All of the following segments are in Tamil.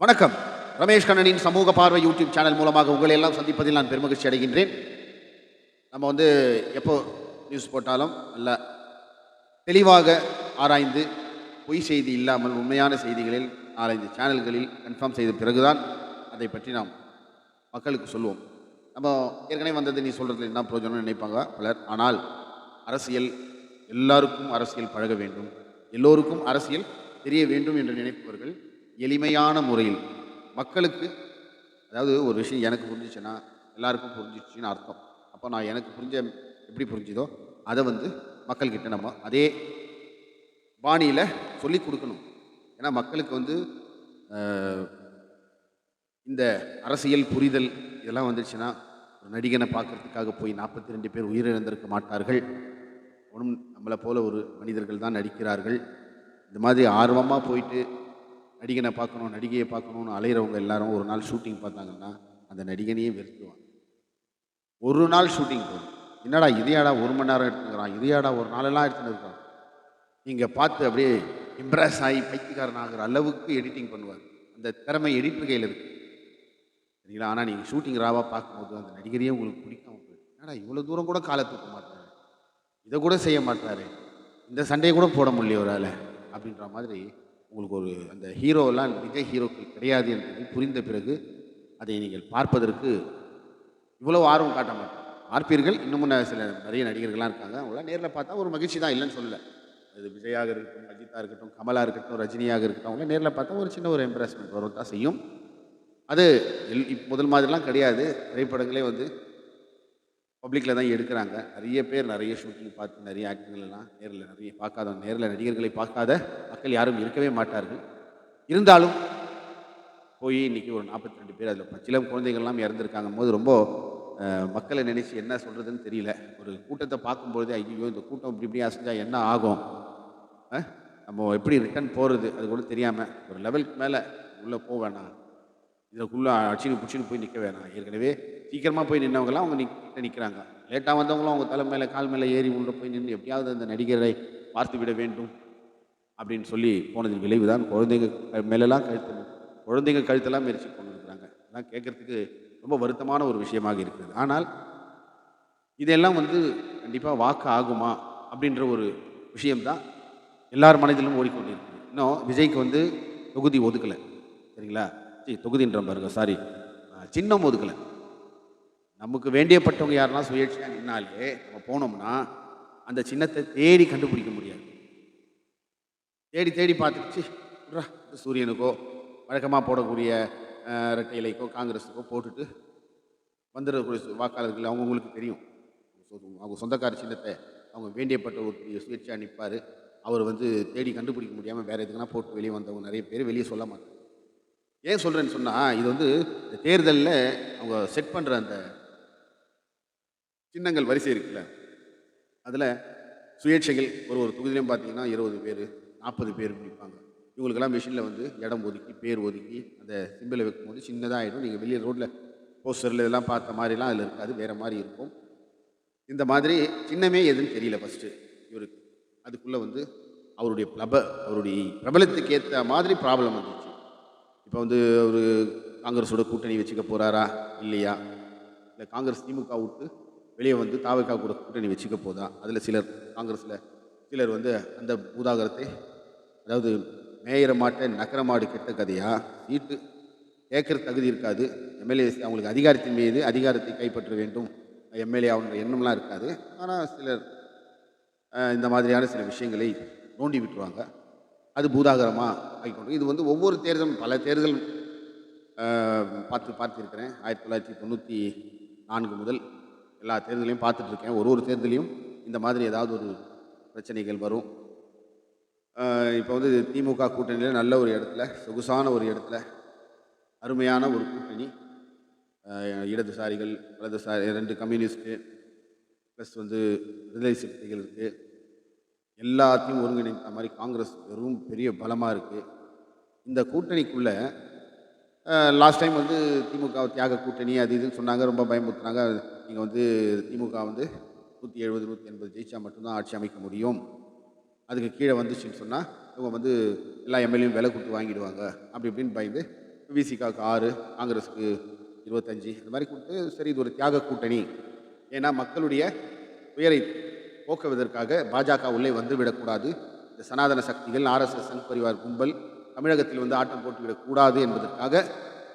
வணக்கம். ரமேஷ் கண்ணனின் சமூக பார்வை யூடியூப் சேனல் மூலமாக உங்களை எல்லாம் சந்திப்பதில் நான் பெருமகிழ்ச்சி அடைகின்றேன். நம்ம எப்போ நியூஸ் போட்டாலும் நல்ல தெளிவாக ஆராய்ந்து பொய் செய்தி இல்லாமல் உண்மையான செய்திகளில் 4-5 சேனல்களில் கன்ஃபார்ம் செய்த பிறகுதான் அதை பற்றி நாம் மக்களுக்கு சொல்லுவோம். நம்ம ஏற்கனவே வந்தது நீ சொல்கிறதுல என்ன பிரயோஜனம்னு நினைப்பாங்க பலர். ஆனால் அரசியல் எல்லாருக்கும் அரசியல் பழக வேண்டும், எல்லோருக்கும் அரசியல் தெரிய வேண்டும் என்று நினைப்பவர்கள் எளிமையான முறையில் மக்களுக்கு, அதாவது ஒரு விஷயம் எனக்கு புரிஞ்சிச்சுன்னா எல்லாருக்கும் புரிஞ்சிச்சுன்னு அர்த்தம். அப்போ நான் எனக்கு எப்படி புரிஞ்சுதோ அதை மக்கள்கிட்ட நம்ம அதே பாணியில் சொல்லி கொடுக்கணும். ஏன்னா மக்களுக்கு இந்த அரசியல் புரிதல் இதெல்லாம் வந்துடுச்சுன்னா ஒரு நடிகனை பார்க்கறதுக்காக போய் 42 பேர் உயிரிழந்திருக்க மாட்டார்கள். ஒன்றும் நம்மளை போல ஒரு மனிதர்கள் தான் நடிக்கிறார்கள். இந்த மாதிரி ஆர்வமாக போயிட்டு நடிகனை பார்க்கணும், நடிகையை பார்க்கணுன்னு அலையிறவங்க எல்லாரும் ஒரு நாள் ஷூட்டிங் பார்த்தாங்கன்னா அந்த நடிகனையே வெறுத்துவாங்க. ஒரு நாள் ஷூட்டிங் போகும், என்னடா இதையாடா 1 மணி நேரம் எடுத்துக்கிறான், இதையாடா ஒரு நாளெல்லாம் எடுத்துன்னு இருக்கான். நீங்கள் பார்த்து அப்படியே இம்ப்ரெஸ் ஆகி பைத்தியக்காரன் ஆகிற அளவுக்கு எடிட்டிங் பண்ணுவார். அந்த திறமை எடிட்டர் கையில் இருக்குது, சரிங்களா? ஆனால் நீங்கள் ஷூட்டிங் ராவாக பார்க்கும்போது அந்த நடிகரையே உங்களுக்கு பிடிக்காம போயிடும். என்னடா இவ்வளோ தூரம் கூட காலை தூக்க மாட்டார், இதை கூட செய்ய மாட்டார், இந்த சண்டையை கூட போட முடியல ஒரு ஆள் அப்படின்ற மாதிரி உங்களுக்கு அந்த ஹீரோவெல்லாம் நிஜ ஹீரோக்கள் கிடையாது என்பதை புரிந்த பிறகு அதை நீங்கள் பார்ப்பதற்கு இவ்வளோ ஆர்வம் காட்ட மாட்டேன். பார்ப்பீர்கள். இன்னமும் நிறைய நடிகர்கள்லாம் இருக்காங்க, அவங்களாம் நேரில் பார்த்தா ஒரு மகிழ்ச்சி தான், இல்லைன்னு சொல்லலை. அது விஜயாக இருக்கட்டும், அஜித்தாக இருக்கட்டும், கமலாக இருக்கட்டும், ரஜினியாக இருக்கட்டும், அவங்களாம் நேரில் பார்த்தா ஒரு சின்ன ஒரு எம்ப்ரெஸ்மெண்ட் வரும் தான் செய்யும். அது முதல் மாதிரிலாம் கிடையாது. திரைப்படங்களே பப்ளிக்கில் தான் எடுக்கிறாங்க. நிறைய பேர் நிறைய ஷூட்டிங் பார்த்து நிறைய ஆக்டிங்லாம் நேரில் நடிகர்களை பார்க்காத மக்கள் யாரும் இருக்கவே மாட்டார்கள். இருந்தாலும் போய் இன்றைக்கி ஒரு 42 பேர், அதில் பச்சிலம் குழந்தைகள்லாம் இறந்துருக்காங்க போது ரொம்ப மக்களை நினைச்சு என்ன சொல்கிறதுன்னு தெரியல. ஒரு கூட்டத்தை பார்க்கும்போது ஐயோ இந்த கூட்டம் இப்படி அசைஞ்சா என்ன ஆகும், நம்ம எப்படி ரிட்டர்ன் போகிறது அது கூட தெரியாமல் ஒரு லெவலுக்கு மேலே உள்ளே போக வேணாம், இதுக்குள்ளே அடிச்சுன்னு பிடிச்சின்னு போய் நிற்க வேணாம். ஏற்கனவே சீக்கிரமாக போய் நின்றவங்களாம் அவங்க நிற்கிறாங்க. லேட்டாக வந்தவங்களும் அவங்க தலை மேலே கால் மேலே ஏறி உள்ள போய் நின்று எப்படியாவது அந்த நடிகரை பார்த்து விட வேண்டும் அப்படின்னு சொல்லி போனதின் விளைவு தான் குழந்தைங்க கழுத்தெல்லாம் மெரிச்சு கொண்டு இருக்கிறாங்க. அதெல்லாம் கேட்குறதுக்கு ரொம்ப வருத்தமான ஒரு விஷயமாக இருக்குது. ஆனால் இதெல்லாம் கண்டிப்பாக வாக்கு ஆகுமா அப்படின்ற ஒரு விஷயம்தான் எல்லார் மனதிலும் ஓடிக்கொண்டு இருக்குது. இன்னும் விஜய்க்கு தொகுதி ஒதுக்கலை, சரிங்களா? தொகுதின்ற பாருங்க, சாரி, சின்னம் ஒதுக்கலை. நமக்கு வேண்டியப்பட்டவங்க யாருன்னா சுயேட்சையாக நின்னாலே நம்ம போனோம்னா அந்த சின்னத்தை தேடி கண்டுபிடிக்க முடியாது. தேடி தேடி பார்த்துச்சு சூரியனுக்கோ வழக்கமாக போடக்கூடிய இரட்டை இலைக்கோ காங்கிரஸுக்கோ போட்டுட்டு வந்துடக்கூடிய வாக்காளர்கள் அவங்கவுங்களுக்கு தெரியும். அவங்க சொந்தக்கார சின்னத்தை அவங்க வேண்டியப்பட்ட ஒரு சுயேட்சையாக நிற்பார். அவர் தேடி கண்டுபிடிக்க முடியாமல் வேறு எதுக்குன்னா போட்டு வெளியே வந்தவங்க நிறைய பேர் வெளியே சொல்ல மாட்டாங்க. ஏன் சொல்கிறேன்னு சொன்னால், இது இந்த தேர்தலில் அவங்க செட் பண்ணுற அந்த சின்னங்கள் வரிசை இருக்குல்ல, அதில் சுயேட்சைகள் ஒரு தொகுதியிலையும் பார்த்தீங்கன்னா 20 பேர் 40 பேர் பிடிப்பாங்க. இவங்களுக்கெல்லாம் மிஷினில் இடம் ஒதுக்கி பேர் ஒதுக்கி அந்த சிம்பிளை வைக்கும்போது சின்னதாக ஆகிடும். நீங்கள் வெளியே ரோட்டில் போஸ்டரில் இதெல்லாம் பார்த்த மாதிரிலாம் அதில் இருக்காது, வேறு மாதிரி இருக்கும். இந்த மாதிரி சின்னமே எதுன்னு தெரியல ஃபஸ்ட்டு இவருக்கு. அதுக்குள்ளே அவருடைய பிரபலத்துக்கு ஏற்ற மாதிரி ப்ராப்ளம் வந்துச்சு. இப்போ ஒரு காங்கிரஸோட கூட்டணி வச்சுக்க போகிறாரா இல்லையா, இல்லை காங்கிரஸ் திமுக விட்டு வெளியே தாவக கூட கூட்டணி வச்சுக்க போதா, அதில் காங்கிரஸில் சிலர் அந்த பூதாகரத்தை, அதாவது மேயற மாட்டை நகர மாடு கெட்ட கதையா, சீட்டு கேட்குற தகுதி இருக்காது, எம்எல்ஏ அவங்களுக்கு அதிகாரத்தின் மீது அதிகாரத்தை கைப்பற்ற வேண்டும், எம்எல்ஏ அவங்க எண்ணம்லாம் இருக்காது. ஆனால் சிலர் இந்த மாதிரியான சில விஷயங்களை நோண்டி விட்டுருவாங்க. அது பூதாகரமாக ஆகிக்கொண்டு இது ஒவ்வொரு தேர்தலும் பல தேர்தல் பார்த்துருக்கிறேன். 1994 முதல் எல்லா தேர்தலையும் பார்த்துட்ருக்கேன். ஒரு தேர்தலையும் இந்த மாதிரி ஏதாவது ஒரு பிரச்சனைகள் வரும். இப்போ திமுக கூட்டணியில் நல்ல ஒரு இடத்துல, சொகுசான ஒரு இடத்துல, அருமையான ஒரு கூட்டணி, இடதுசாரிகள் வலதுசாரி 2 கம்யூனிஸ்ட்டு ப்ளஸ் விடுதலை சிறுத்தைகள் இருக்குது. எல்லாத்தையும் ஒருங்கிணைத்த மாதிரி காங்கிரஸ் வெறும் பெரிய பலமாக இருக்குது. இந்த கூட்டணிக்குள்ளே லாஸ்ட் டைம் திமுக தியாக கூட்டணி அது இதுன்னு சொன்னாங்க, ரொம்ப பயமுறுத்துனாங்க. நீங்கள் திமுக 170 180 ஜெயிச்சா மட்டும்தான் ஆட்சி அமைக்க முடியும், அதுக்கு கீழே வந்துச்சுன்னு சொன்னால் இவங்க எல்லா எம்எல்ஏயும் விலை கொடுத்து வாங்கிடுவாங்க அப்படி இப்படின்னு பயந்து விசிகாவுக்கு 6, காங்கிரஸுக்கு 25, இந்த மாதிரி கொடுத்து சரி இது ஒரு தியாக கூட்டணி. ஏன்னா மக்களுடைய துயரை போக்குவதற்காக பாஜக உள்ளே வந்து விடக்கூடாது, இந்த சனாதன சக்திகள் ஆர்எஸ்எஸ் சங் பரிவார் கும்பல் தமிழகத்தில் வந்து ஆட்டம் போட்டு விடக்கூடாது என்பதற்காக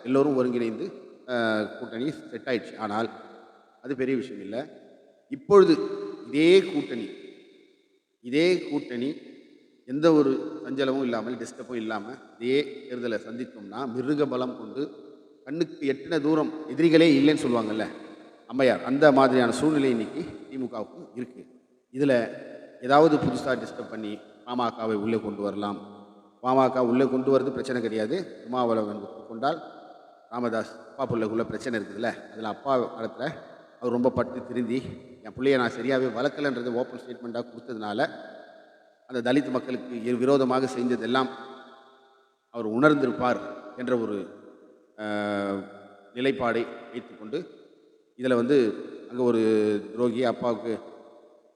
எல்லோரும் ஒருங்கிணைந்து கூட்டணி செட் ஆயிடுச்சு. ஆனால் அது பெரிய விஷயம் இல்லை. இப்பொழுது இதே கூட்டணி எந்த ஒரு சஞ்சலமும் இல்லாமல் டிஸ்டர்பும் இல்லாமல் இதே தேர்தலை சந்தித்தோம்னா மிருக பலம் கொண்டு கண்ணுக்கு எட்டின தூரம் எதிரிகளே இல்லைன்னு சொல்லுவாங்கல்ல அம்மையார், அந்த மாதிரியான சூழ்நிலை இன்னைக்கு திமுகவுக்கும் இருக்குது. இதில் ஏதாவது புதுசாக டிஸ்டர்ப் பண்ணி பாமகவை உள்ளே கொண்டு வரலாம். பாமக உள்ளே கொண்டு வரது பிரச்சனை கிடையாது. திருமாவளவன் கொண்டால் ராமதாஸ் அப்பா பிள்ளைக்குள்ள பிரச்சனை இருக்குதுல்ல, அதில் அப்பா காலத்தில் அவர் ரொம்ப பட்டு திருந்தி என் பிள்ளைய நான் சரியாகவே வளர்க்கலைன்றது ஓப்பன் ஸ்டேட்மெண்ட்டாக கொடுத்ததுனால அந்த தலித் மக்களுக்கு விரோதமாக செஞ்சதெல்லாம் அவர் உணர்ந்திருப்பார் என்ற ஒரு நிலைப்பாடை வைத்துக்கொண்டு இதில் வந்து அங்கே ஒரு துரோகி அப்பாவுக்கு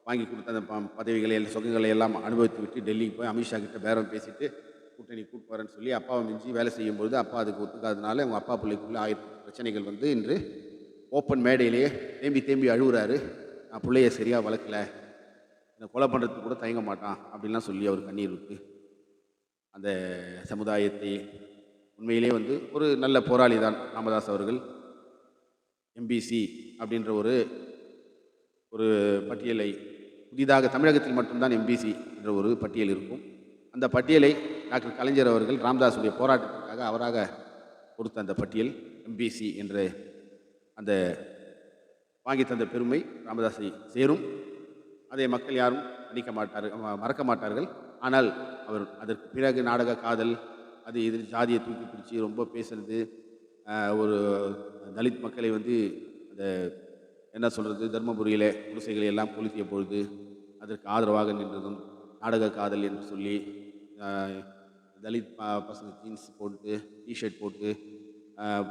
வாங்கி கொடுத்த அந்த பதவிகளை சுகங்களை எல்லாம் அனுபவித்து விட்டு டெல்லிக்கு போய் அமித்ஷா கிட்ட பேரம் பேசிட்டு கூட்டணி கூட்டு வரேன்னு சொல்லி அப்பாவை மிஞ்சி வேலை செய்யும்பொழுது அப்பா அதுக்கு ஒத்துக்காதனால அவங்க அப்பா பிள்ளைக்குள்ளே 1000 பிரச்சனைகள் வந்து இன்று ஓப்பன் மேடையிலேயே தேம்பி அழுகுறாரு. நான் பிள்ளைய சரியாக வளர்க்கலை, என்னை கொலை பண்ணுறதுக்கு கூட தயங்க மாட்டான் அப்படின்லாம் சொல்லி அவர் கண்ணீர் விட்டு அந்த சமுதாயத்தை உண்மையிலே வந்து ஒரு நல்ல போராளி தான் ராமதாஸ் அவர்கள். எம்பிசி அப்படின்ற ஒரு பட்டியலை புதிதாக தமிழகத்தில் மட்டும்தான் எம்பிசி என்ற ஒரு பட்டியல் இருக்கும். அந்த பட்டியலை டாக்டர் கலைஞர் அவர்கள் ராமதாஸுடைய போராட்டத்திற்காக அவராக கொடுத்த அந்த பட்டியல் எம்பிசி என்ற அந்த வாங்கி தந்த பெருமை ராமதாஸை சேரும். அதை மக்கள் யாரும் மறக்க மாட்டார்கள். ஆனால் அவர் அதற்கு பிறகு நாடக காதல் அது இது ஜாதியை தூக்கி பிடிச்சி ரொம்ப பேசுறது, ஒரு தலித் மக்களை வந்து அந்த என்ன சொல்கிறது தர்மபுரியில் குடிசைகளை எல்லாம் கொளுத்திய பொழுது அதற்கு ஆதரவாக நின்றதும் நாடக காதல் என்று சொல்லி தலித் பசங்க ஜீன்ஸ் போட்டு டிஷர்ட் போட்டு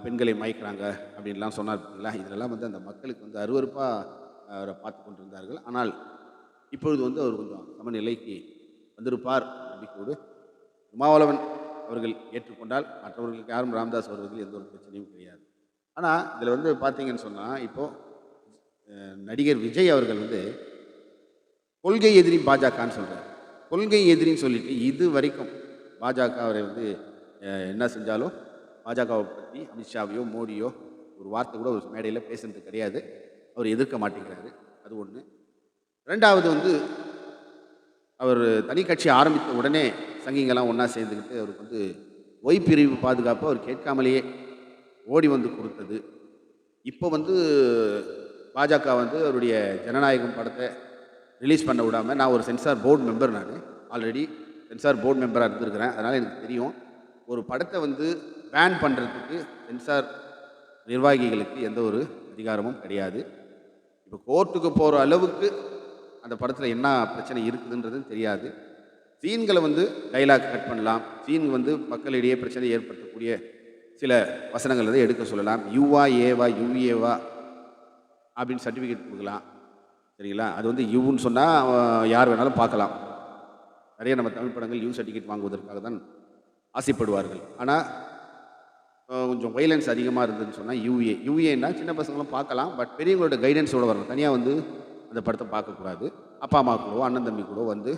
பெண்களை மயக்கிறாங்க அப்படின்லாம் சொன்னார் பார்த்தீங்களா. இதிலெல்லாம் வந்து அந்த மக்களுக்கு வந்து அருவருப்பாக அவரை பார்த்து கொண்டிருந்தார்கள். ஆனால் இப்பொழுது வந்து அவர் கொஞ்சம் சமநிலைக்கு வந்திருப்பார் நம்பிக்கையோடு திருமாவளவன் அவர்கள் ஏற்றுக்கொண்டால் மற்றவர்களுக்கு யாரும் ராமதாஸ் அவர்கள் எந்த ஒரு பிரச்சனையும் கிடையாது. ஆனால் இதில் வந்து பார்த்தீங்கன்னு சொன்னால் இப்போது நடிகர் விஜய் அவர்கள் வந்து கொள்கை எதிரி பாஜகன்னு சொல்கிறார். கொள்கை எதிரின்னு சொல்லிட்டு இது வரைக்கும் பாஜக அவரை வந்து என்ன செஞ்சாலும் பாஜகவை பற்றி அமித்ஷாவையோ மோடியோ ஒரு வார்த்தை கூட ஒரு மேடையில் பேசுறது கிடையாது. அவர் எதிர்க்க மாட்டேங்கிறாரு. அது ஒன்று. ரெண்டாவது வந்து அவர் தனி கட்சி ஆரம்பித்த உடனே சங்கிங்கெல்லாம் ஒன்றா சேர்ந்துக்கிட்டு அவருக்கு வந்து ஒய் பிரிவு பாதுகாப்பு அவர் கேட்காமலேயே ஓடி வந்து கொடுத்தது. இப்போ வந்து பாஜக வந்து அவருடைய ஜனநாயகம் படத்தை ரிலீஸ் பண்ண விடாமல், நான் ஒரு சென்சார் போர்டு மெம்பர், நான் ஆல்ரெடி சென்சார் போர்டு மெம்பராக இருந்திருக்கிறேன், அதனால் எனக்கு தெரியும். ஒரு படத்தை வந்து பேன் பண்ணுறதுக்கு சென்சார் நிர்வாகிகளுக்கு எந்த ஒரு அதிகாரமும் கிடையாது. இப்போ கோர்ட்டுக்கு போகிற அளவுக்கு அந்த படத்தில் என்ன பிரச்சனை இருக்குதுன்றது தெரியாது. சீன்களை வந்து டைலாக் கட் பண்ணலாம், சீன் வந்து மக்களிடையே பிரச்சனை ஏற்படுத்தக்கூடிய சில வசனங்கள் வந்து எடுக்க சொல்லலாம். யூவா ஏவா யூஏவா அப்படின்னு சர்டிஃபிகேட் கொடுக்கலாம், சரிங்களா. அது வந்து யூன்னு சொன்னால் யார் வேணாலும் பார்க்கலாம். நிறைய நம்ம தமிழ் படங்கள் யூ சர்டிஃபிகேட் வாங்குவதற்காக தான் ஆசைப்படுவார்கள். ஆனால் கொஞ்சம் வைலன்ஸ் அதிகமாக இருந்ததுன்னு சொன்னால் யூஏன்னா சின்ன பசங்களும் பார்க்கலாம், பட் பெரியவங்களோட கைடன்ஸோடு வரணும். தனியாக வந்து அந்த படத்தை பார்க்கக்கூடாது. அப்பா அம்மா கூட அண்ணன் தம்பி கூட வந்து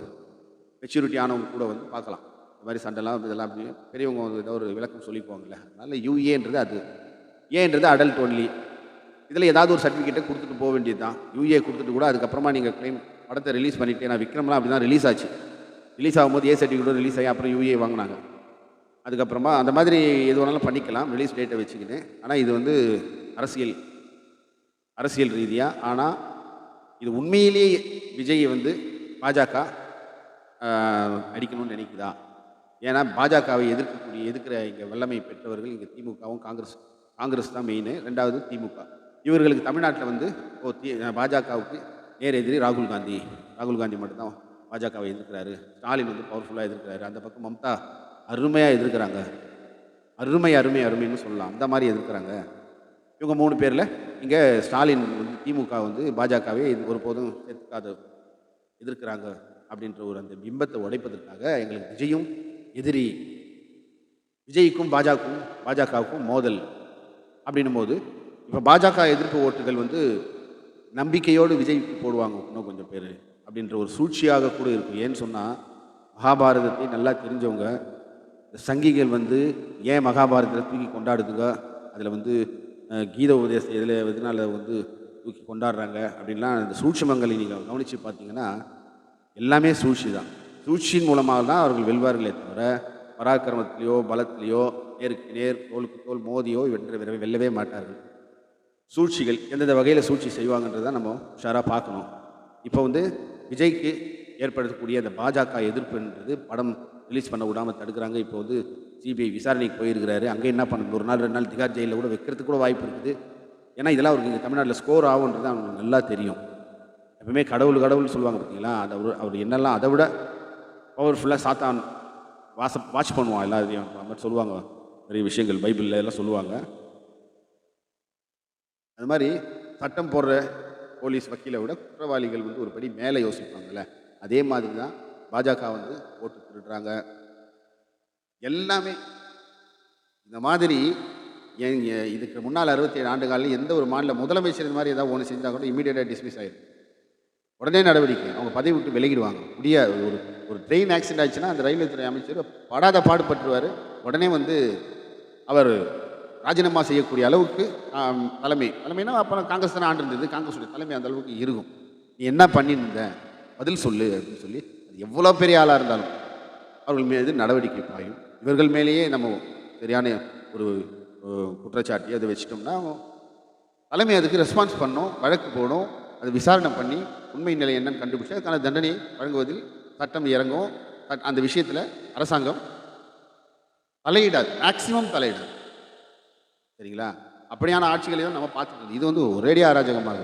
மெச்சூரிட்டி ஆனவங்க கூட வந்து பார்க்கலாம். இந்த மாதிரி சண்டைலாம் இதெல்லாம் அப்படி பெரியவங்க வந்து ஏதோ ஒரு விளக்கம் சொல்லிக்குவாங்கல்ல. அதனால் யூஏன்றது அது, ஏன்றது அடல்ட் ஒன்லி. இதில் ஏதாவது ஒரு சர்டிஃபிகேட்டை கொடுத்துட்டு போக வேண்டியது தான். யூஏ கொடுத்துட்டு கூட அதுக்கப்புறமா நீங்கள் கிளைம் படத்தை ரிலீஸ் பண்ணிவிட்டு, நான் விக்ரம்லாம் அப்படி தான் ரிலீஸ் ஆச்சு. ரிலீஸ் ஆகும்போது ஏ சர்டிஃபிகேட்டோட ரிலீஸ் ஆகி அப்புறம் யூஏ வாங்கினாங்க. அதுக்கப்புறமா அந்த மாதிரி எது வேணாலும் பண்ணிக்கலாம் ரிலீஸ் டேட்டை வச்சுக்கின்னு. ஆனால் இது வந்து அரசியல் ரீதியாக. ஆனால் இது உண்மையிலேயே விஜயை வந்து பாஜக அடிக்கணும்னு நினைக்குதா? ஏன்னா பாஜகவை எதிர்க்கிற இங்கே வல்லமை பெற்றவர்கள் இங்கே திமுகவும் காங்கிரஸ் தான் மெயின். ரெண்டாவது திமுக. இவர்களுக்கு தமிழ்நாட்டில் வந்து பாஜகவுக்கு நேர் எதிரி ராகுல் காந்தி மட்டும்தான் பாஜகவை எதிர்க்கிறாரு. ஸ்டாலின் வந்து பவர்ஃபுல்லாக எதிர்க்கிறாரு. அந்த பக்கம் மம்தா அருமையாக எதிர்க்கிறாங்க. அருமைன்னு சொல்லலாம், அந்த மாதிரி எதிர்க்கிறாங்க. இவங்க 3 பேரில் இங்கே ஸ்டாலின் வந்து திமுக வந்து பாஜகவே ஒருபோதும் எதிர்க்கிறாங்க அப்படின்ற ஒரு அந்த பிம்பத்தை உடைப்பதற்காக எங்களுக்கு விஜயும் எதிரி, விஜய்க்கும் பாஜகவுக்கும் மோதல் அப்படின்னும் போது இப்போ பாஜக எதிர்ப்பு ஓட்டுகள் வந்து நம்பிக்கையோடு விஜய்க்கு போடுவாங்க இன்னும் கொஞ்சம் பேர் அப்படின்ற ஒரு சூழ்ச்சியாக கூட இருக்கும். ஏன்னு சொன்னால் மகாபாரதத்தை நல்லா தெரிஞ்சவங்க, இந்த சங்கிகள் வந்து ஏன் மகாபாரதத்தை தூக்கி கொண்டாடுதுங்க, அதில் வந்து கீத உபதேசம் இதில் எதனால வந்து தூக்கி கொண்டாடுறாங்க அப்படின்லாம் இந்த சூட்சுமங்களை நீங்கள் கவனித்து பார்த்தீங்கன்னா எல்லாமே சூழ்ச்சி தான். சூழ்ச்சியின் மூலமாக தான் அவர்கள் வெல்வார்களே தவிர பராக்கிரமத்திலேயோ பலத்திலேயோ நேருக்கு நேர் தோளுக்கு தோல் மோதியோ வெல்லவே மாட்டார்கள். சூழ்ச்சிகள் எந்தெந்த வகையில் சூழ்ச்சி செய்வாங்கன்றதை நம்ம உஷாராக பார்க்கணும். இப்போ வந்து விஜய்க்கு ஏற்படுத்தக்கூடிய அந்த பாஜக எதிர்ப்புன்றது படம் ரிலீஸ் பண்ண விடாமல் தடுக்கிறாங்க. இப்போ வந்து சிபிஐ விசாரணைக்கு போயிருக்கிறாரு. அங்கே என்ன பண்ண ஒரு நாள் 2 நாள் திகார் ஜெயிலில் கூட வைக்கிறதுக்கு கூட வாய்ப்பு இருக்குது. ஏன்னா இதெல்லாம் அவருக்கு இங்கே தமிழ்நாட்டில் ஸ்கோர் ஆகுன்றது அவங்களுக்கு நல்லா தெரியும். எப்பவுமே கடவுள் சொல்லுவாங்க பார்த்தீங்களா, அதை அவர் என்னெல்லாம் அதை விட பவர்ஃபுல்லாக சாத்தான் வாட்ச் பண்ணுவான் எல்லாத்தையும் மாதிரி சொல்லுவாங்க. நிறைய விஷயங்கள் பைபிளில் எல்லாம் சொல்லுவாங்க. அது மாதிரி சட்டம் போடுற போலீஸ் வக்கீலை விட குற்றவாளிகள் வந்து ஒரு படி மேலே யோசிப்பாங்கள்ல, அதே மாதிரி தான் பாஜக வந்து ஓட்டு திருடுறாங்க எல்லாமே. இந்த மாதிரி இதுக்கு முன்னால் 67 ஆண்டு காலில் எந்த ஒரு மாநில முதலமைச்சர் இந்த மாதிரி ஏதாவது ஒன்று செஞ்சால் கூட இமீடியட்டாக டிஸ்மிஸ் ஆகிடும். உடனே நடவடிக்கை, அவங்க பதவி விட்டு விலகிடுவாங்க. முடியாது. ஒரு ட்ரெயின் ஆக்சிடென்ட் ஆச்சுன்னா அந்த ரயில்வே துறை அமைச்சர் படாத பாடுபட்டுருவார். உடனே வந்து அவர் ராஜினாமா செய்யக்கூடிய அளவுக்கு தலைமைனா அப்போ காங்கிரஸ் தானே ஆண்டு இருந்தது, காங்கிரஸுடைய தலைமை அந்த அளவுக்கு இருக்கும். நீ என்ன பண்ணியிருந்த பதில் சொல்லு அப்படின்னு சொல்லி அது எவ்வளோ பெரிய ஆளாக இருந்தாலும் அவர்கள் மீது நடவடிக்கை பாயும். இவர்கள் மேலேயே நம்ம சரியான ஒரு குற்றச்சாட்டி அதை வச்சிட்டோம்னா தலைமை அதுக்கு ரெஸ்பான்ஸ் பண்ணணும், வழக்கு போடணும், அதை விசாரணை பண்ணி உண்மை நிலை என்னன்னு கண்டுபிடிச்சி அதுக்கான தண்டனை வழங்குவதில் சட்டம் இறங்கும். அந்த விஷயத்தில் அரசாங்கம் தலையிடாது, மேக்சிமம் தலையிடாது. சரிங்களா? அப்படியான ஆட்சிகளையும் நம்ம பார்த்துட்டு இது வந்து ஒரேடியா அராஜகமாக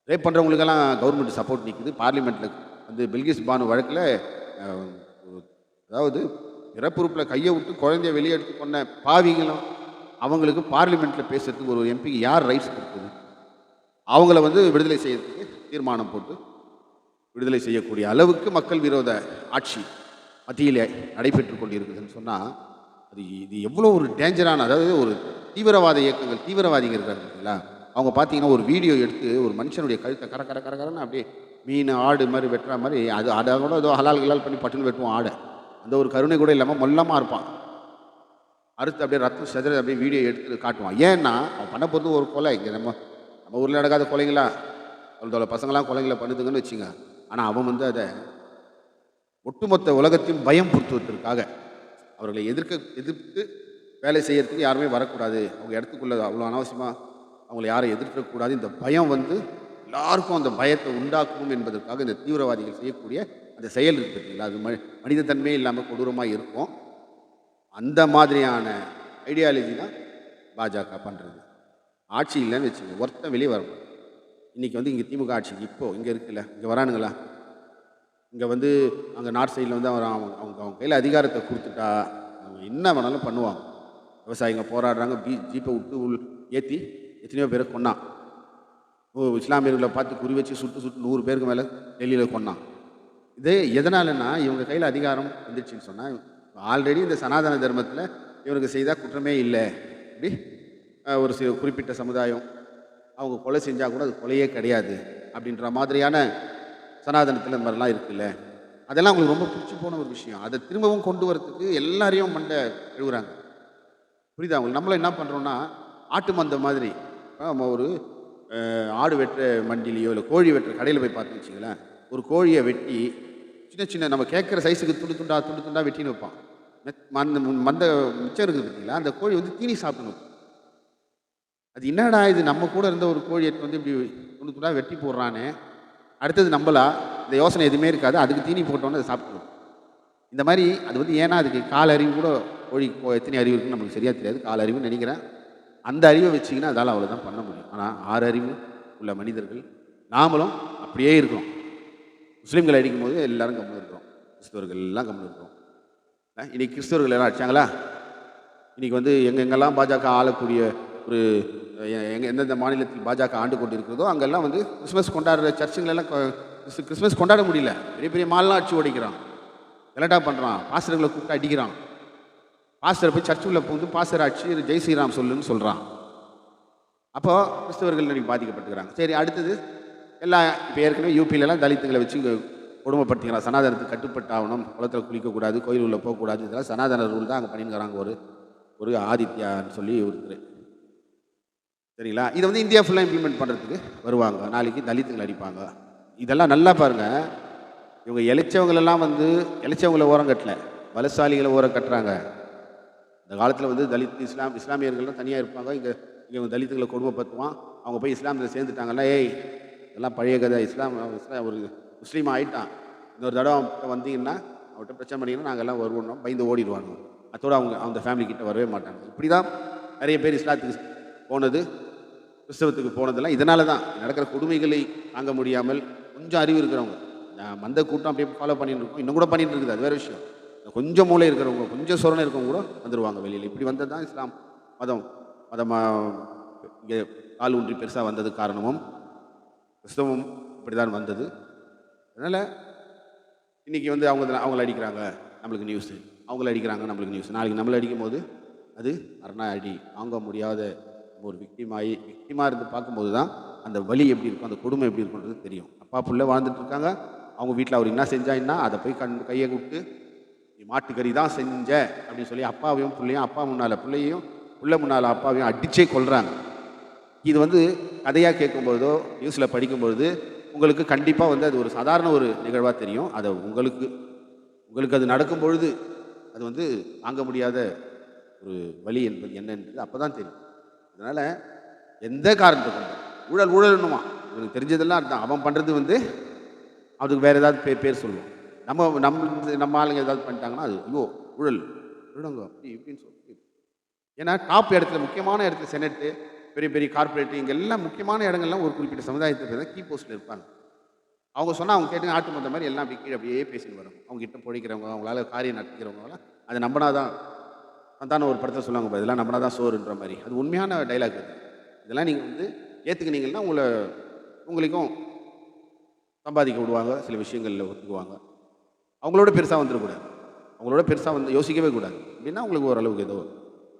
ரேப் பண்ணுறவங்களுக்கெல்லாம் கவர்மெண்ட் சப்போர்ட் நிற்குது. பார்லிமெண்ட்டில் வந்து பில்கிஸ் பானு வழக்கில் அதாவது பிறப்புறுப்பில் கையை விட்டு குழந்தைய வெளியே எடுத்து கொண்ட பாவிகளும் அவங்களுக்கு பார்லிமெண்ட்டில் பேசுறதுக்கு ஒரு எம்பிக்கு யார் ரைட்ஸ் கொடுக்குது? அவங்கள வந்து விடுதலை செய்யறதுக்கு தீர்மானம் போட்டு விடுதலை செய்யக்கூடிய அளவுக்கு மக்கள் விரோத ஆட்சி மத்தியிலே நடைபெற்று கொண்டிருக்குதுன்னு சொன்னால் இது எவ்வளோ ஒரு டேஞ்சரான, அதாவது ஒரு தீவிரவாத இயக்கங்கள் தீவிரவாதிகள் இருக்காங்க இல்லைங்களா, அவங்க பார்த்தீங்கன்னா ஒரு வீடியோ எடுத்து ஒரு மனுஷனுடைய கழுத்தை கரன்னு அப்படியே மீன் ஆடு மாதிரி வெட்டுற மாதிரி அதை கூட ஏதோ ஹலால் பண்ணி பட்டுன்னு வெட்டுவோம் ஆடை. அந்த ஒரு கருணை கூட இல்லாமல் மொல்லமாக இருப்பான். அறுத்து அப்படியே ரத்தம் செதற அப்படியே வீடியோ எடுத்து காட்டுவான். ஏன்னா அவன் பண்ண போகிறது ஒரு கொலை. இங்கே நம்ம ஊரில் நடக்காத கொலைங்களா, அவளோட பசங்களாம் கொலைகளை பண்ணுதுங்கன்னு வச்சுங்க. ஆனால் அவன் வந்து அதை ஒட்டுமொத்த உலகத்தையும் பயம் பொறுத்துவதற்காக அவர்களை எதிர்த்து வேலை செய்யறதுக்கு யாருமே வரக்கூடாது, அவங்க இடத்துக்குள்ள அவ்வளோ அனாவசியமாக அவங்கள யாரை எதிர்க்கக்கூடாது, இந்த பயம் வந்து எல்லாருக்கும் அந்த பயத்தை உண்டாக்கணும் என்பதற்காக இந்த தீவிரவாதிகள் செய்யக்கூடிய அந்த செயல் இருக்குதுங்களா, அது மனிதத்தன்மையே இல்லாமல் கொடூரமாக இருக்கும். அந்த மாதிரியான ஐடியாலஜி தான் பாஜக பண்ணுறது. ஆட்சி இல்லைன்னு வச்சுங்க, ஒருத்தன் வெளியே வரும். இன்றைக்கி வந்து இங்கே திமுக ஆட்சிக்கு இப்போது இங்கே இருக்குல்ல, இங்கே வரானுங்களா, இங்கே வந்து அங்கே நார்த் சைடில் வந்து அவங்க கையில் அதிகாரத்தை கொடுத்துட்டா அவங்க என்ன வேணாலும் பண்ணுவாங்க. விவசாயிங்க போராடுறாங்க, ஜீப்பை விட்டு ஏற்றி எத்தனையோ பேரை கொன்னான். இஸ்லாமியர்களை பார்த்து குறி வச்சு சுட்டு 100 பேருக்கு மேலே டெல்லியில் கொன்னான். இது எதனாலன்னா இவங்க கையில் அதிகாரம் வந்துடுச்சுன்னு சொன்னால், ஆல்ரெடி இந்த சனாதன தர்மத்தில் இவருக்கு செய்தால் குற்றமே இல்லை, இப்படி ஒரு குறிப்பிட்ட சமுதாயம் அவங்க கொலை செஞ்சால் கூட அது கொலையே கிடையாது அப்படின்ற மாதிரியான சனாதனத்தில் இந்த மாதிரிலாம் இருக்குல்ல, அதெல்லாம் அவங்களுக்கு ரொம்ப பிடிச்சி போன ஒரு விஷயம். அதை திரும்பவும் கொண்டு வரத்துக்கு எல்லாரையும் மண்டை எழுவுறாங்க. புரியுதா அவங்களுக்கு? நம்மளும் என்ன பண்ணுறோன்னா ஆட்டு மந்த மாதிரி நம்ம ஒரு ஆடு வெட்டுற மண்டிலேயோ இல்லை கோழி வெட்டுற கடையில் போய் பார்த்து வச்சிங்களேன், ஒரு கோழியை வெட்டி சின்ன நம்ம கேட்குற சைஸுக்கு துண்டு துண்டா வெட்டின்னு வைப்பான். மந்த மிச்சம் இருக்குது பார்த்தீங்களா, அந்த கோழி வந்து தீனி சாப்பிடணும். அது என்னடா இது, நம்ம கூட இருந்த ஒரு கோழியை வந்து இப்படி துண்டு துண்டா வெட்டி போடுறானே, அடுத்தது நம்மளா இந்த யோசனை எதுவுமே இருக்காது, அதுக்கு தீனி போட்டோன்னு அதை சாப்பிடுவோம். இந்த மாதிரி அது வந்து ஏன்னா அதுக்கு கால் அறிவு கூட கோழி எத்தனை அறிவு இருக்குன்னு நமக்கு சரியாக தெரியாது, கால் அறிவுன்னு நினைக்கிறேன். அந்த அறிவை வச்சிங்கன்னா அதால் அவ்வளோதான் பண்ண முடியும். ஆனால் 6 அறிவு உள்ள மனிதர்கள் நாமளும் அப்படியே இருக்கிறோம். முஸ்லீம்களை அடிக்கும் போது எல்லாரும் கம்முன்னு இருக்கிறோம், கிறிஸ்தவர்கள் எல்லாம் கம்முன்னு இருக்கிறோம். இன்றைக்கி கிறிஸ்தவர்கள் எல்லாம் அடித்தாங்களா? இன்றைக்கி வந்து எங்கெங்கெல்லாம் பாஜக ஆளக்கூடிய ஒரு எந்தெந்த மாநிலத்தில் பாஜக ஆண்டு கொண்டு இருக்கிறதோ அங்கெல்லாம் வந்து கிறிஸ்மஸ் கொண்டாடுற சர்ச்சுங்களெல்லாம் கிறிஸ்மஸ் கொண்டாட முடியல. பெரிய பெரிய மால்லாம் அடிச்சு ஓடிக்கிறான், கலட்டா பண்ணுறான், பாஸ்டர்களை கூப்பிட்டு அடிக்கிறான். பாஸ்டரை போய் சர்ச்சுக்குள்ளே புகுந்து பாஸ்டர் அடிச்சு ஜெய் ஸ்ரீராம் சொல்லுன்னு சொல்கிறான். அப்போ கிறிஸ்தவர்கள் இன்னைக்கு பாதிக்கப்பட்டுக்கிறாங்க. சரி, அடுத்தது எல்லாம் இப்போ ஏற்கனவே யூபியிலலாம் தலித்துகளை வச்சு கொடுமைப்படுத்திக்கிறான். சனாதனத்துக்கு கட்டுப்பட்டு ஆகணும், குளத்தில் குளிக்கக்கூடாது, கோயில் உள்ள போகக்கூடாது, இதெல்லாம் சனாதன ரூல் தான் அங்கே பண்ணிக்கிறாங்க. ஒரு ஆதித்யான்னு சொல்லி ஒருத்தர், சரிங்களா? இதை வந்து இந்தியா ஃபுல்லாக இம்ப்ளிமெண்ட் பண்ணுறதுக்கு வருவாங்க. நாளைக்கு தலித்துகள் அடிப்பாங்க. இதெல்லாம் நல்லா பாருங்கள். இவங்க இளைச்சவங்களெல்லாம் வந்து இளைச்சவங்களை ஓரம் கட்டல, பலசாலிகளை ஓரம் கட்டுறாங்க. இந்த காலத்தில் வந்து தலித் இஸ்லாமியர்கள்லாம் தனியாக இருப்பாங்க. இங்கே தலித்துகளை கொடுமைப்படுத்துவான். அவங்க போய் இஸ்லாமில் சேர்ந்துட்டாங்கன்னா, ஏய் இதெல்லாம் பழைய கதை, இஸ்லாம் ஒரு முஸ்லீமாக ஆகிட்டான், இன்னொரு தடவை வந்தீங்கன்னா அவர்கிட்ட பிரச்சனை பண்ணிங்கன்னா நாங்கள் எல்லாம் வருவோம், பயந்து ஓடிடுவாங்க. அதோடு அவங்க ஃபேமிலிக்கிட்ட வரவே மாட்டாங்க. இப்படி தான் நிறைய பேர் இஸ்லாத்துக்கு போனது, கிறிஸ்தவத்துக்கு போனதெல்லாம் இதனால தான். நடக்கிற கொடுமைகளை தாங்க முடியாமல் கொஞ்சம் அறிவு இருக்கிறவங்க, மந்த கூட்டம் அப்படியே ஃபாலோ பண்ணிட்டு இருக்கோம், இன்னும் கூட பண்ணிட்டு இருக்குது, அது வேறு விஷயம். கொஞ்சம் மூளை இருக்கிறவங்க, கொஞ்சம் சொரணை இருக்கிறவங்க கூட வந்துடுவாங்க வெளியில். இப்படி வந்தது தான் இஸ்லாம் மதமாக இங்கே கால் ஊன்றி பெருசாக வந்தது காரணமும் கிறிஸ்தவம் இப்படி தான் வந்தது. அதனால் இன்றைக்கி வந்து அவங்கள அடிக்கிறாங்க நம்மளுக்கு நியூஸு, அவங்கள அடிக்கிறாங்க நம்மளுக்கு நியூஸ். நாளைக்கு நம்மளை அடிக்கும் போது அது அரணா அடி, வாங்க முடியாத ஒரு விக்டிமாக இருந்து பார்க்கும்போது தான் அந்த வலி எப்படி இருக்கும், அந்த கொடுமை எப்படி இருக்குன்றது தெரியும். அப்பா புள்ள வாழ்ந்துட்டு இருக்காங்க, அவங்க வீட்டில் அவர் என்ன செஞ்சாங்கன்னா அதை போய் கையை விட்டு மாட்டுக்கறி தான் செஞ்ச அப்படின்னு சொல்லி அப்பாவையும் பிள்ளையும், அப்பா முன்னால் பிள்ளையும், பிள்ளை முன்னால் அப்பாவையும் அடிச்சே கொள்கிறாங்க. இது வந்து கதையாக கேட்கும்பொழுதோ நியூஸில் படிக்கும்பொழுது உங்களுக்கு கண்டிப்பாக வந்து அது ஒரு சாதாரண ஒரு நிகழ்வாக தெரியும். அதை உங்களுக்கு அது நடக்கும் பொழுது அது வந்து தாங்க முடியாத ஒரு வலி என்பது என்னன்றது அப்போ தான் தெரியும். அதனால் எந்த காரணத்தை கொண்டு ஊழல்னுமா எனக்கு தெரிஞ்சதெல்லாம் அதுதான். அவன் பண்ணுறது வந்து அதுக்கு வேறு ஏதாவது பேர் சொல்லுவோம். நம்ம ஆளுங்க ஏதாவது பண்ணிட்டாங்கன்னா அது ஐயோ ஊழலுங்க அப்படி இப்படின்னு சொல்லி. ஏன்னா டாப் இடத்துல, முக்கியமான இடத்துல, செனட்டு, பெரிய பெரிய கார்பரேட், இங்கெல்லாம் முக்கியமான இடங்கள்லாம் ஒரு குறிப்பிட்ட சமுதாயத்தை பேர் தான் கீ போஸ்ட்டில் இருப்பாங்க. அவங்க சொன்னால் அவங்க கேட்டு ஆட்டு மந்த மாதிரி எல்லாம் அப்படி கீழே அப்படியே பேசின்னு வரும். அவங்க கிட்ட பிடிக்கிறவங்க, அவங்களால காரியம் நடத்திக்கிறவங்களாம் அதை நம்பினாதான் தானே ஒரு படத்தை சொல்லுவாங்க, இதெல்லாம் நம்பினாதான் சோறுன்ற மாதிரி. அது உண்மையான டைலாக். அது இதெல்லாம் நீங்கள் வந்து ஏற்றுக்கினீங்கன்னா உங்களுக்கும் சம்பாதிக்க விடுவாங்க, சில விஷயங்களில் ஒத்துக்குவாங்க. அவங்களோட பெருசாக வந்துடக்கூடாது, அவங்களோட பெருசாக வந்து யோசிக்கவே கூடாது. அப்படின்னா உங்களுக்கு ஓரளவுக்கு ஏதோ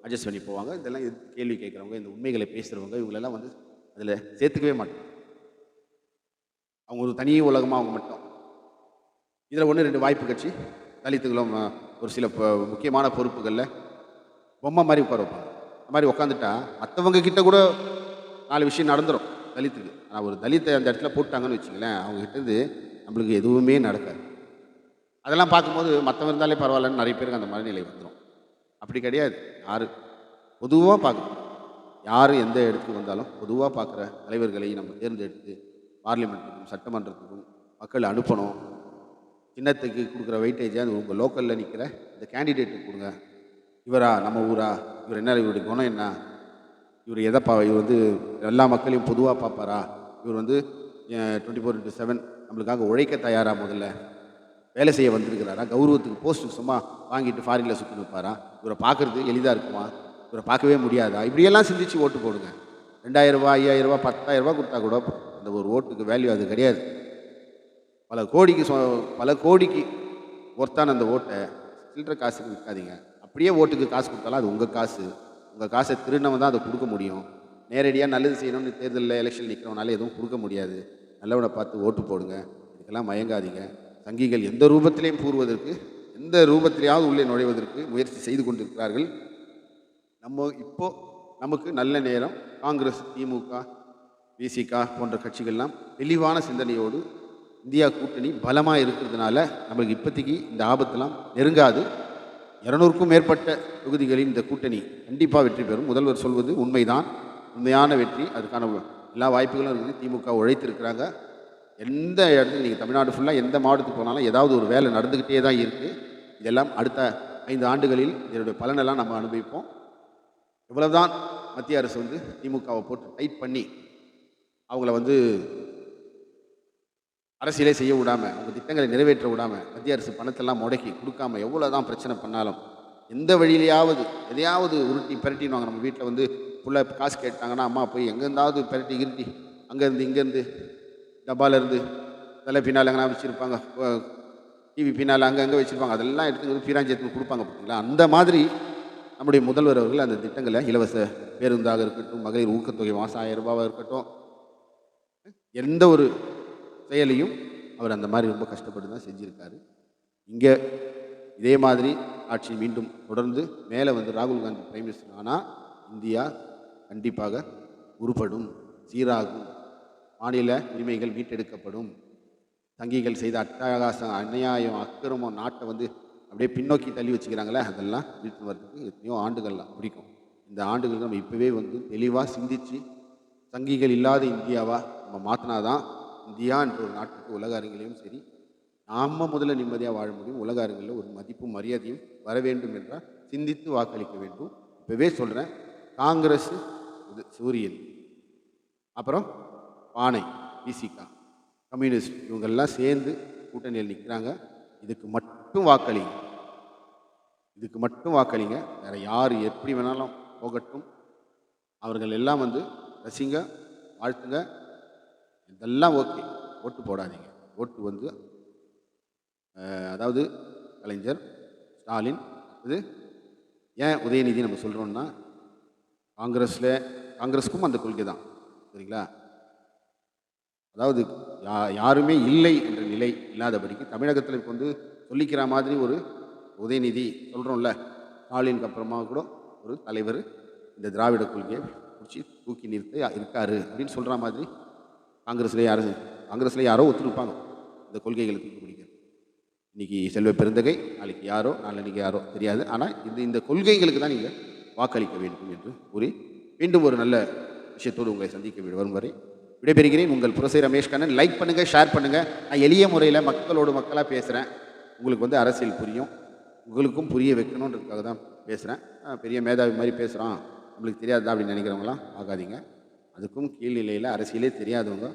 அட்ஜஸ்ட் பண்ணி போவாங்க. இதெல்லாம் கேள்வி கேட்குறவங்க, இந்த உண்மைகளை பேசுகிறவங்க, இவங்களெல்லாம் வந்து அதில் சேர்த்துக்கவே மாட்டாங்க. அவங்க ஒரு தனி உலகமாக அவங்க மட்டும். இதில் 1-2 வாய்ப்பு கட்சி தலித்துகளும் ஒரு சில முக்கியமான பொறுப்புகளில் பொம்மை மாதிரி உட்கார வைப்பாங்க. அந்த மாதிரி உட்காந்துட்டா மற்றவங்க கிட்ட கூட 4 விஷயம் நடந்துடும் தலித்துக்கு. ஆனால் ஒரு தலித்தை அந்த இடத்துல போட்டாங்கன்னு வச்சுங்களேன், அவங்ககிட்டருந்து நம்மளுக்கு எதுவுமே நடக்காது. அதெல்லாம் பார்க்கும்போது மற்றவங்க இருந்தாலே பரவாயில்லன்னு நிறைய பேருக்கு அந்த மனநிலை வந்துடும். அப்படி கிடையாது. பொதுவாக பார்க்கணும். யார் எந்த இடத்துக்கு வந்தாலும் பொதுவாக பார்க்குற தலைவர்களை நம்ம தேர்ந்தெடுத்து பார்லிமெண்ட்டுக்கும் சட்டமன்றத்துக்கும் மக்கள் அனுப்பணும். சின்னத்துக்கு கொடுக்குற வெயிட்டேஜை அது உங்கள் லோக்கலில் நிற்கிற இந்த கேண்டிடேட்டுக்கு கொடுங்க. இவரா, நம்ம ஊரா, இவர் என்ன, இவருடைய குணம் என்ன, இவர் எதைப்பா, இவர் வந்து எல்லா மக்களையும் பொதுவாக பார்ப்பாரா, இவர் வந்து 24/7 நம்மளுக்காக உழைக்க தயாரா, முதல்ல வேலை செய்ய வந்திருக்கிறாரா, கௌரவத்துக்கு போஸ்ட்டுக்கு சும்மா வாங்கிட்டு ஃபாரினில் சுற்றி நிற்பாரா, இவரை பார்க்குறது எளிதாக இருக்குமா, இவரை பார்க்கவே முடியாதா, இப்படியெல்லாம் சிந்திச்சு ஓட்டு போடுங்க. 2000 ரூபா, 5000 ரூபா, 10,000 ரூபா கொடுத்தா கூட அந்த ஒரு ஓட்டுக்கு வேல்யூ அது கிடையாது. பல கோடிக்கு ஒர்த்தான அந்த ஓட்டை சில்லற காசுக்கு விற்காதீங்க. அப்படியே ஓட்டுக்கு காசு கொடுத்தாலும் அது உங்கள் காசு. உங்கள் காசை திருநவன் தான் அதை கொடுக்க முடியும். நேரடியாக நல்லது செய்யணும்னு தேர்தலில் எலெக்ஷன் நிற்கிறவனால எதுவும் கொடுக்க முடியாது. நல்லவனை பார்த்து ஓட்டு போடுங்க. இதுக்கெல்லாம் மயங்காதீங்க. சங்கிகள் எந்த ரூபத்திலையும் கூறுவதற்கு, எந்த ரூபத்திலேயாவது உள்ளே நுழைவதற்கு முயற்சி செய்து கொண்டிருக்கிறார்கள். நமக்கு நல்ல நேரம். காங்கிரஸ், திமுக, விசிக போன்ற கட்சிகள்லாம் தெளிவான சிந்தனையோடு இந்தியா கூட்டணி பலமாக இருக்கிறதுனால நம்மளுக்கு இப்போதைக்கு இந்த ஆபத்தெல்லாம் நெருங்காது. 200க்கும் மேற்பட்ட தொகுதிகளில் இந்த கூட்டணி கண்டிப்பாக வெற்றி பெறும். முதல்வர் சொல்வது உண்மைதான், உண்மையான வெற்றி. அதுக்கான எல்லா வாய்ப்புகளும் இருக்குது. திமுக உழைத்திருக்கிறாங்க. எந்த இடத்துக்கு நீங்கள் தமிழ்நாடு ஃபுல்லாக எந்த மாவட்டத்துக்கு போனாலும் ஏதாவது ஒரு வேலை நடந்துக்கிட்டே தான் இருக்குது. இதெல்லாம் அடுத்த 5 ஆண்டுகளில் இதனுடைய பலனெல்லாம் நம்ம அனுபவிப்போம். இவ்வளவுதான் மத்திய அரசு வந்து திமுகவை போட்டு டைட் பண்ணி அவங்கள வந்து அரசியலே செய்ய விடாமல், அவங்க திட்டங்களை நிறைவேற்ற விடாமல், மத்திய அரசு பணத்தெல்லாம் முடக்கி கொடுக்காமல் எவ்வளோ தான் பிரச்சனை பண்ணாலும் எந்த வழியிலையாவது எதையாவது உருட்டி பிரட்டிடுவாங்க. நம்ம வீட்டில் வந்து ஃபுல்லாக காசு கேட்டாங்கன்னா அம்மா போய் எங்கேருந்தாவது பிரட்டி கிருட்டி அங்கேருந்து இங்கேருந்து டப்பாலேருந்து தலை பின்னால் எங்கன்னா வச்சுருப்பாங்க, டிவி பின்னால் அங்கங்கே வச்சுருப்பாங்க. அதெல்லாம் எடுத்து பீராஞ்சி எடுத்து கொடுப்பாங்க பார்த்தீங்களா. அந்த மாதிரி நம்முடைய முதல்வர் அவர்கள் அந்த திட்டங்களை இலவச பேருந்தாக இருக்கட்டும், மகளிர் ஊக்கத்தொகை மாதம் 1000 ரூபாவாக இருக்கட்டும், எந்த ஒரு செயலையும் அவர் அந்த மாதிரி ரொம்ப கஷ்டப்பட்டு தான் செஞ்சுருக்காரு. இங்கே இதே மாதிரி ஆட்சி மீண்டும் தொடர்ந்து மேலே வந்து ராகுல் காந்தி பிரைம் மினிஸ்டர் ஆனால் இந்தியா கண்டிப்பாக உருப்படும், சீராகும், மாநில உரிமைகள் மீட்டெடுக்கப்படும். சங்கிகள் செய்த அட்டகாசம், அநியாயம், அக்கிரமம், நாட்டை வந்து அப்படியே பின்னோக்கி தள்ளி வச்சுக்கிறாங்களே, அதெல்லாம் வீட்டு வரதுக்கு எத்தனையோ ஆண்டுகள்லாம் பிடிக்கும். இந்த ஆண்டுகள் நம்ம இப்போவே வந்து தெளிவாக சிந்தித்து சங்கிகள் இல்லாத இந்தியாவாக நம்ம மாற்றினாதான் இந்தியா என்ற ஒரு நாட்டுக்கு உலக அரங்கிலையும் சரி, நாம் முதல்ல நிம்மதியாக வாழ முடியும். உலக அரங்கில் ஒரு மதிப்பும் மரியாதையும் வர வேண்டும் என்றால் சிந்தித்து வாக்களிக்க வேண்டும். இப்போவே சொல்கிறேன், காங்கிரஸ் இது சூரியன், அப்புறம் பானை விசிகா, கம்யூனிஸ்ட், இவங்கெல்லாம் சேர்ந்து கூட்டணியில் நிற்கிறாங்க. இதுக்கு மட்டும் வாக்களிங்க, இதுக்கு மட்டும் வாக்களிங்க. வேறு யார் எப்படி வேணாலும் போகட்டும், அவர்கள் எல்லாம் வந்து ரசிங்க, வாழ்த்துங்க, இதெல்லாம் ஓகே. ஓட்டு போடாதீங்க. ஓட்டு வந்து அதாவது கலைஞர், ஸ்டாலின், இது ஏன் உதயநிதி நம்ம சொல்கிறோன்னா, காங்கிரஸுக்கும் அந்த கொள்கை தான், சரிங்களா? அதாவது யாருமே இல்லை என்ற நிலை இல்லாதபடிக்கு தமிழகத்தில் இப்போ வந்து சொல்லிக்கிற மாதிரி ஒரு உதயநிதி சொல்கிறோம்ல, ஸ்டாலினுக்கு அப்புறமா கூட ஒரு தலைவர் இந்த திராவிட கொள்கையை பிடிச்சி தூக்கி நிறுத்த இருக்காரு அப்படின்னு சொல்கிற மாதிரி காங்கிரஸில் யாரோ ஒத்துருப்பாங்க இந்த கொள்கைகளை தூக்கி பிடிக்கிறது. இன்றைக்கி செல்வ பெருந்தகை, நாளைக்கு யாரோ, நாளைக்கு யாரோ தெரியாது. ஆனால் இந்த கொள்கைகளுக்கு தான் நீங்கள் வாக்களிக்க வேண்டும் என்று கூறி மீண்டும் ஒரு நல்ல விஷயத்தோடு உங்களை சந்திக்க வரும் வரை விடைபெறுகிறேன். உங்கள் புரசை ரமேஷ் கண்ணன். லைக் பண்ணுங்கள், ஷேர் பண்ணுங்கள். நான் எளிய முறையில் மக்களோடு மக்களாக பேசுகிறேன். உங்களுக்கு வந்து அரசியல் புரியும், உங்களுக்கும் புரிய வைக்கணுன்றதுக்காக தான் பேசுகிறேன். பெரிய மேதாவி மாதிரி பேசுகிறான், நம்மளுக்கு தெரியாதா அப்படின்னு நினைக்கிறவங்களாம் ஆகாதீங்க. அதுக்கும் கீழ்நிலையில் அரசியலே தெரியாதவங்க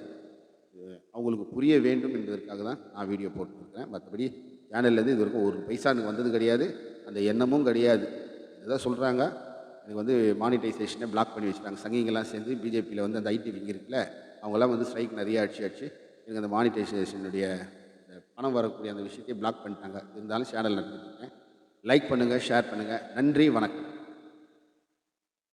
அவங்களுக்கு புரிய வேண்டும் என்பதற்காக தான் நான் வீடியோ போட்டுருக்கிறேன். மற்றபடி சேனல்லேருந்து இது வரைக்கும் ஒரு பைசா எனக்கு வந்தது கிடையாது, அந்த எண்ணமும் கிடையாது. இதுதான் சொல்கிறாங்க, எனக்கு வந்து மானிட்டைசேஷனை பிளாக் பண்ணி வச்சுட்டாங்க. சங்கிங்கெல்லாம் சேர்ந்து பிஜேபியில் வந்து அந்த ஐடி விங் இருக்குல்ல, அவங்களாம் வந்து ஸ்ட்ரைக் நிறைய அடிச்சு எனக்கு அந்த மானிட்டைசேஷனுடைய பணம் வரக்கூடிய அந்த விஷயத்தையும் பிளாக் பண்ணிட்டாங்க. இருந்தாலும் சேனல் நடத்திட்டுருக்கேன். லைக் பண்ணுங்கள், ஷேர் பண்ணுங்கள். நன்றி, வணக்கம்.